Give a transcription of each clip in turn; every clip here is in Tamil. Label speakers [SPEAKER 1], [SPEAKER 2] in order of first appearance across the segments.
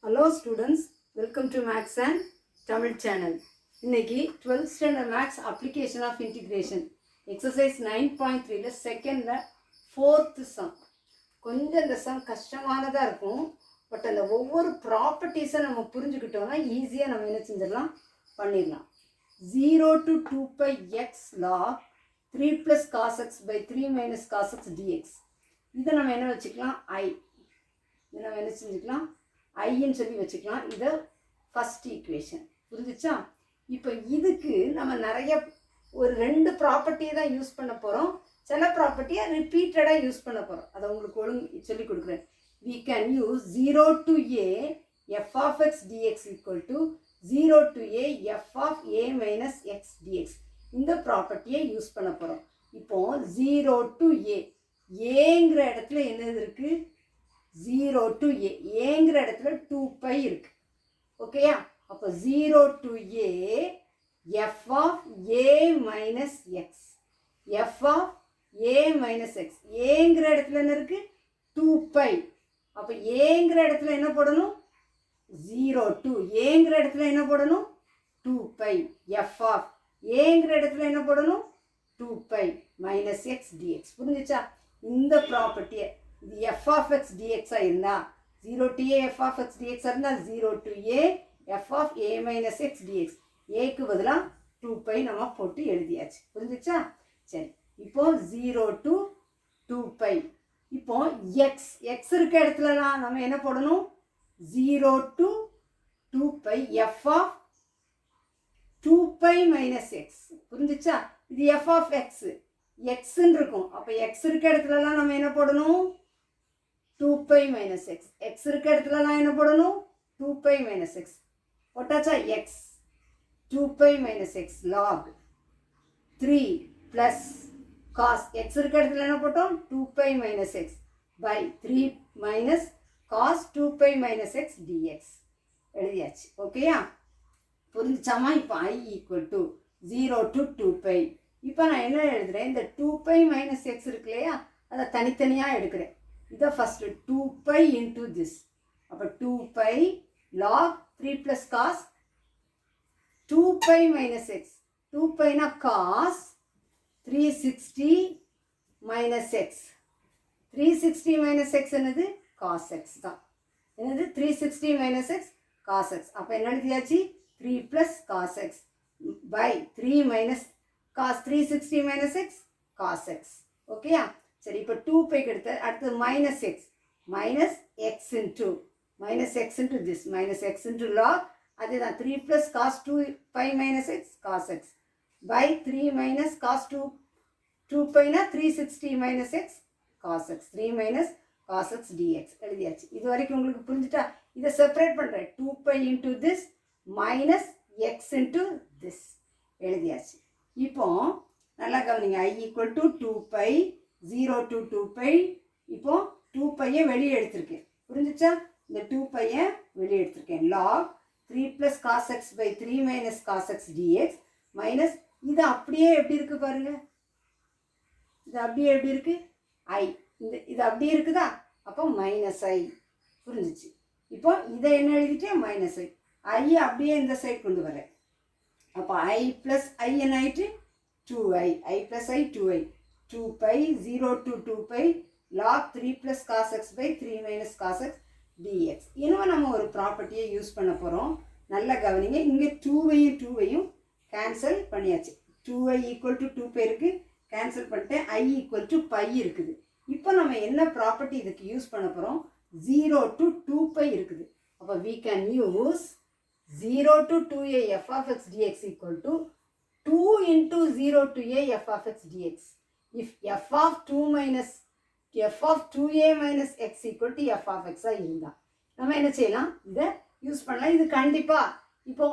[SPEAKER 1] Hello students, welcome to Max and Tamil channel. இன்னைக்கு 12th standard Max application of integration exercise 9.3 செகண்ட்ல 4th sum. கொஞ்சம் இந்த சம் கஷ்டமானதாக இருக்கும். பட் அந்த ஒவ்வொரு ப்ராப்பர்ட்டிஸை நம்ம புரிஞ்சுக்கிட்டோம்னா ஈஸியாக நம்ம என்ன செஞ்சிடலாம் பண்ணிடலாம். 0 to 2 pi x log 3 plus cos x by 3 minus cos x dx. இதை நம்ம என்ன வச்சுக்கலாம் I. இதை நம்ம என்ன செஞ்சுக்கலாம் ஐன்னு சொல்லி வச்சுக்கலாம். இதை ஃபஸ்ட் ஈக்குவேஷன் புரிஞ்சிச்சா? இப்போ இதுக்கு நம்ம நிறைய ஒரு 2 ப்ராப்பர்ட்டியை தான் யூஸ் பண்ண போகிறோம். சில ப்ராப்பர்ட்டியை ரிப்பீட்டடாக யூஸ் பண்ண போகிறோம். அதை உங்களுக்கு சொல்லி கொடுக்குறேன். we can use 0 to a f of x dx equal to 0 to a f of a minus x dx. இந்த ப்ராப்பர்ட்டியை யூஸ் பண்ண போகிறோம். இப்போ 0 to a ஏங்கிற இடத்துல என்னது இருக்குது? 0 to a ஏங்கிற இடத்துல 2 pi இருக்கு. ஓகேயா? அப்போ 0 to a f of a minus x, f of a minus x. ஏங்கிற இடத்துல என்ன இருக்கு? 2 pi. அப்போ ஏங்கிற இடத்துல என்ன போடணும்? 0 to ஏங்கிற இடத்துல என்ன போடணும்? 2 pi. f of ஏங்கிற இடத்துல என்ன போடணும்? 2 pi minus x dx. புரிஞ்சுச்சா? இந்த ப்ராப்பர்ட்டியை இது f of x dx இருந்தால் 0 to a f of x dx இருந்தால் 0 to a f of a minus x dx. ஏக்கு பதிலாக 2 pi நம்ம போட்டு எழுதியாச்சு. புரிஞ்சுச்சா? சரி, இப்போ 0 to 2 pi. இப்போ x இருக்க இடத்துலலாம் நம்ம என்ன போடணும்? 0 to 2 pi f of 2 pi minus x. புரிஞ்சுச்சா? இது f of x xன்னு இருக்கும். அப்போ x இருக்க இடத்துலலாம் நம்ம என்ன போடணும்? 2 pi minus x. x இருக்க இடத்துலலாம் என்ன போடணும்? 2 pi minus x. போட்டாச்சா? x 2 pi minus x log 3 plus cos x இருக்க இடத்துல என்ன போட்டோம்? 2 pi minus x by 3 minus cos 2 pi minus x dx எழுதியாச்சு. ஓகேயா? புரிஞ்சுச்சாமா? இப்போ I equal to 0 to 2 pi. இப்போ நான் என்ன எழுதுறேன்? இந்த 2 pi minus x இருக்கு இல்லையா, அதை தனித்தனியாக எடுக்கிறேன். இதை ஃபஸ்ட்டு 2 pi into this. அப்போ 2 pi log 3 plus cos 2 pi minus x. 2 piனா cos 360 minus x. 360 minus x என்னது? cos x தான். என்னது? 360 minus x cos x. அப்போ என்ன எழுதியாச்சு? 3 plus cos x by 3 minus cos 360 minus x cos x. ஓகேயா? சரி, இப்போ 2 பைக்கு அடுத்தது minus x, minus x into this minus x into log. அதுதான் 3 plus cos 2 pi minus x cos x pi 3 minus cos 2 பைனா 360 minus x cos x 3 minus cos x dx எழுதியாச்சு. இது வரைக்கும் உங்களுக்கு புரிஞ்சுட்டா? இதை செப்பரேட் பண்ணுறேன். 2 pi into this minus x into this எழுதியாச்சு. இப்போ நல்லா கவனிங்க. I equal to 2 pi 0 to 2 pi. இப்போ 2 பையை வெளியே எடுத்திருக்கேன். புரிஞ்சுச்சா? இந்த 2 பையை வெளியே எடுத்திருக்கேன். log 3 plus cos x by 3 minus cos x dx minus இது அப்படியே எப்படி இருக்கு பாருங்க. இது அப்படியே எப்படி இருக்கு? I. இது அப்படியே இருக்குதா? அப்போ மைனஸ் I. புரிஞ்சிச்சு? இப்போ இதை என்ன எழுதிட்டேன்? Minus I. I அப்படியே இந்த சைட் கொண்டு வரேன். அப்போ I plus I என்ன ஆயிட்டு? 2i. I plus I 2i. 2 pi 0 to 2 pi log 3 plus cos x by 3 minus cos x dx. இன்னும் நம்ம ஒரு ப்ராப்பர்ட்டியை யூஸ் பண்ண போகிறோம். நல்லா கவனிங்க. இங்கே 2வையும் கேன்சல் பண்ணியாச்சு. 2i ஈக்குவல் டு 2 பை இருக்குது, கேன்சல் பண்ணிட்டேன். I ஈக்குவல் டு பை இருக்குது. இப்போ நம்ம என்ன ப்ராப்பர்ட்டி இதுக்கு யூஸ் பண்ண போகிறோம்? 0 to 2 pi இருக்குது. அப்போ we can use 0 to 2a f of x dx equal to 2 into 0 to a f of x dx. If f of 2 minus f of 2a minus x equal to f of x இருந்தால் நம்ம என்ன செய்யலாம்? இதை யூஸ் பண்ணலாம். இது கண்டிப்பாக இப்போ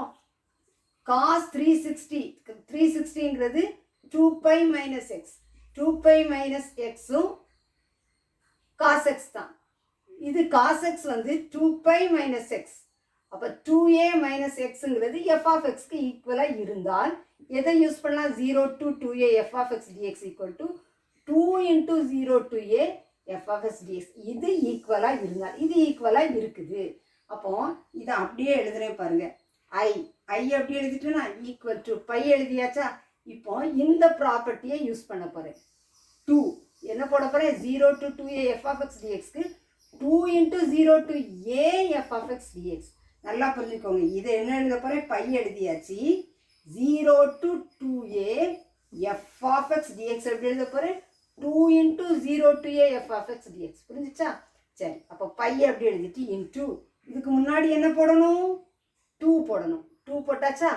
[SPEAKER 1] cos 360ங்கிறது 2 pi minus x, 2 pi minus xும் cos x தான். இது cos x வந்து 2 pi minus x. அப்போ 2a minus xங்கிறது f of xக்கு ஈக்குவலாக இருந்தால் எதை யூஸ் பண்ணலாம்? 0 to 2a f of x dx equal to 2 into 0 to a f of x dx. இது ஈக்குவலாக இருந்தால், இது ஈக்குவலாக இருக்குது. அப்போ இதை அப்படியே எழுதுறேன் பாருங்க. ஐ அப்படியே எழுதிட்டேன்னா ஈக்குவல் டு பை எழுதியாச்சா. இப்போ இந்த ப்ராப்பர்ட்டியை யூஸ் பண்ண போகிறேன். 2 என்ன போட போகிறேன், 0 to 2a f of x dxக்கு 2 into 0 to a f of x dx. நல்லா புரிஞ்சுக்கோங்க. இதை என்ன எழுத போகிறேன், பை எழுதியாச்சு. 0 to 2a f of x dx எப்படி எழுத போகிறேன், 2 into 0 to a f of x dx. புரிஞ்சிச்சா. சரி, அப்போ பை அப்படி எழுதிட்டு இன்டூ இதுக்கு முன்னாடி என்ன போடணும், 2 போடணும். 2 போட்டாச்சா.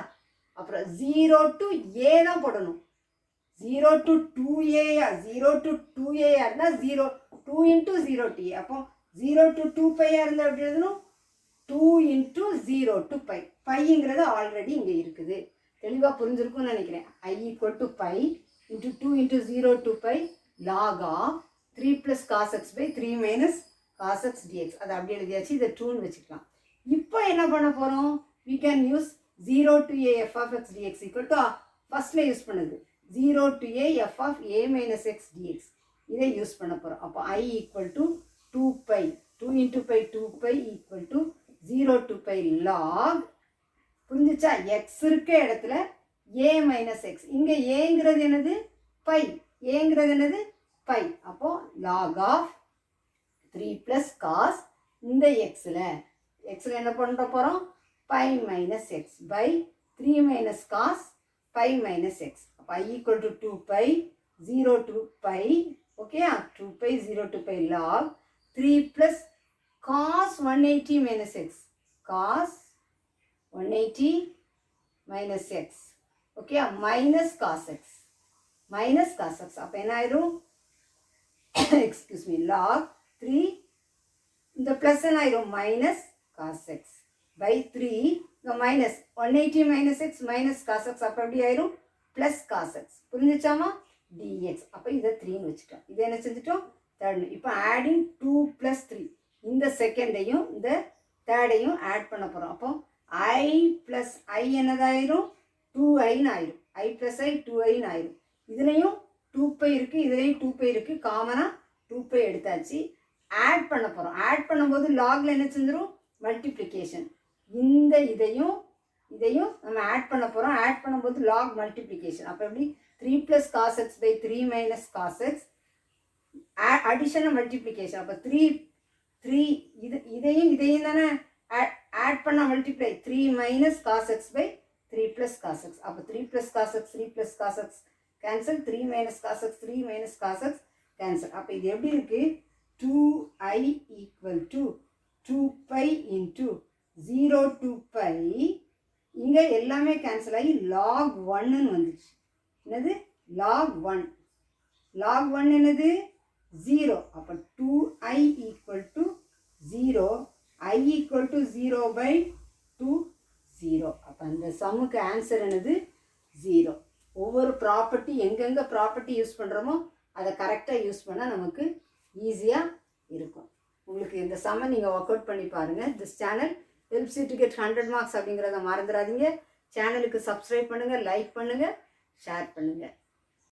[SPEAKER 1] அப்புறம் 0 to a தான் போடணும். 0 to 2a 0 to 2a இருந்தால் 2 into 0 to a. அப்போ 0 to 2 பையா இருந்தால் எப்படி எழுதணும், 2 into 0 to பை. பைங்கிறது ஆல்ரெடி இங்கே இருக்குது. தெளிவாக புரிஞ்சிருக்கும்னு நினைக்கிறேன். I equal to pi into 2 into 0 to pi log of 3 plus cos x by 3 minus cos x dx. அதை அப்படி எழுதியாச்சு. இதை 2ன்னு வச்சுக்கலாம். இப்போ என்ன பண்ண போகிறோம், we can use 0 to a f of x dx equal to ஃபர்ஸ்ட்ல யூஸ் பண்ணுது 0 to a f of a minus x dx. இதை யூஸ் பண்ண போகிறோம். அப்போ I equal to 2 by 2 into pi 2 by equal to 0 to pi log. புரிஞ்சிச்சா. எக்ஸ் இருக்க இடத்துல a மைனஸ் எக்ஸ். இங்கே ஏங்கிறது என்னது, பை. ஏங்கிறது என்னது, பை. அப்போ log of 3 plus cos இந்த எக்ஸில் என்ன பண்ண போகிறோம், pi minus x pi 3 minus cos pi minus x. அப்போ I equal to 2 pi 0 to pi. Okay, 2 pi 0 to pi log 3 plus cos 180 minus x. cos 180 minus x. Okay, minus cos x. Minus cos x. அப்போ என்ன ஆயிரும், எக்ஸ்கியூஸ் மீ, log 3 இந்த ப்ளஸ் என்ன ஆயிரும், மைனஸ் காஸ் எக்ஸ் பை 3. இந்த minus 180 minus x minus cos x. அப்போ எப்படி ஆயிரும், ப்ளஸ் காஸ் எக்ஸ். புரிஞ்சிச்சாமா, டிஎக்ஸ். அப்போ இதை 3ன்னு வச்சுட்டோம். இதை என்ன செஞ்சுட்டோம், தேர்ட். இப்போ ஆடிங் 2 + 3 இந்த செகண்டையும் இந்த தேர்டையும் ஆட் பண்ண போகிறோம். அப்போ ஐ ப்ளஸ் ஐ என்னதாயிரும், 2iன்னு ஆயிரும். I + I 2iன்னு ஆயிரும். இதுலேயும் 2 பை இருக்குது, இதுலேயும் 2 பை இருக்குது. காமனாக 2 பை எடுத்தாச்சு. ஆட் பண்ண போகிறோம். ஆட் பண்ணும்போது லாகில் என்ன செஞ்சிடும், மல்டிப்ளிகேஷன். இந்த இதையும் நம்ம ஆட் பண்ண போகிறோம். ஆட் பண்ணும்போது லாக் மல்டிப்ளிகேஷன். அப்போ எப்படி, 3 + cos x by 3 minus cos x additional multiplication. அப்போ 3 இதையும் தானே ஆட் பண்ண multiply. 3 minus cos x by 3 plus cos x. அப்போ 3 plus cos x 3 plus cos x cancel. 3 minus cos x 3 minus cos x cancel. அப்போ இது எப்படி இருக்குது, 2i equal to 2 pi into 0 to pi. இங்கே எல்லாமே கேன்சல் ஆகி log 1ன்னு வந்துச்சு. என்னது, log 1. log 1 என்னது, 0. அப்போ 2i equal to 0. I equal to 0 by 2 0. அப்போ அந்த சம்முக்கு ஆன்சர் என்னது, 0. ஒவ்வொரு ப்ராப்பர்ட்டி எங்கெங்கே ப்ராப்பர்ட்டி யூஸ் பண்ணுறோமோ அதை கரெக்டாக யூஸ் பண்ணால் நமக்கு ஈஸியாக இருக்கும். உங்களுக்கு இந்த சம்மை நீங்கள் ஒர்க் அவுட் பண்ணி பாருங்கள். This channel helps you to get 100 marks அப்படிங்கிறத மறந்துடாதீங்க. சேனலுக்கு சப்ஸ்கிரைப் பண்ணுங்கள், லைக் பண்ணுங்கள், ஷேர் பண்ணுங்கள்.